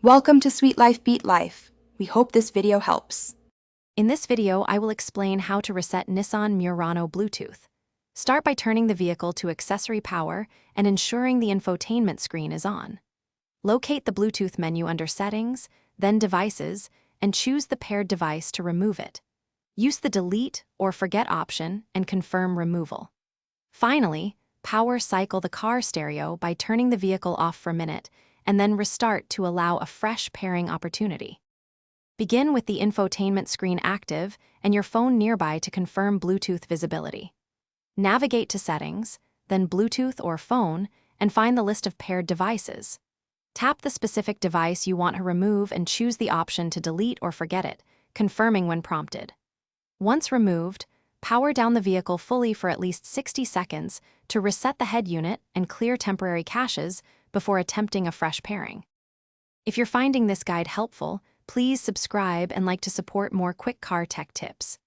Welcome to Sweet Life Beat Life. We hope this video helps. In this video, I will explain how to reset Nissan Murano Bluetooth. Start by turning the vehicle to accessory power and ensuring the infotainment screen is on. Locate the Bluetooth menu under Settings, then Devices, and choose the paired device to remove it. Use the Delete or Forget option and confirm removal. Finally, power cycle the car stereo by turning the vehicle off for a minute and then restart to allow a fresh pairing opportunity. Begin with the infotainment screen active and your phone nearby to confirm Bluetooth visibility. Navigate to Settings, then Bluetooth or Phone, and find the list of paired devices. Tap the specific device you want to remove and choose the option to delete or forget it, confirming when prompted. Once removed, power down the vehicle fully for at least 60 seconds to reset the head unit and clear temporary caches before attempting a fresh pairing. If you're finding this guide helpful, please subscribe and like to support more quick car tech tips.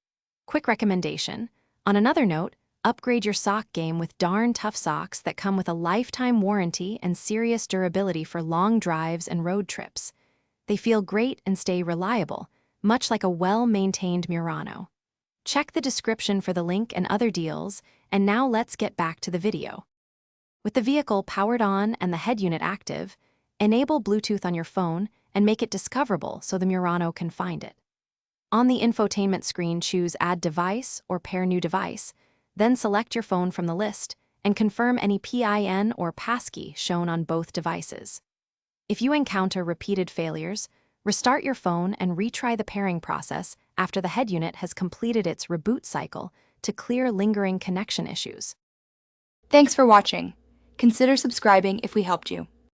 Quick recommendation: on another note, upgrade your sock game with darn tough socks that come with a lifetime warranty and serious durability for long drives and road trips. They feel great and stay reliable, much like a well-maintained Murano. Check the description for the link and other deals, and now let's get back to the video. With the vehicle powered on and the head unit active, enable Bluetooth on your phone and make it discoverable so the Murano can find it. On the infotainment screen, choose Add Device or Pair New Device, then select your phone from the list and confirm any PIN or passkey shown on both devices. If you encounter repeated failures, restart your phone and retry the pairing process after the head unit has completed its reboot cycle to clear lingering connection issues. Thanks for watching. Consider subscribing if we helped you.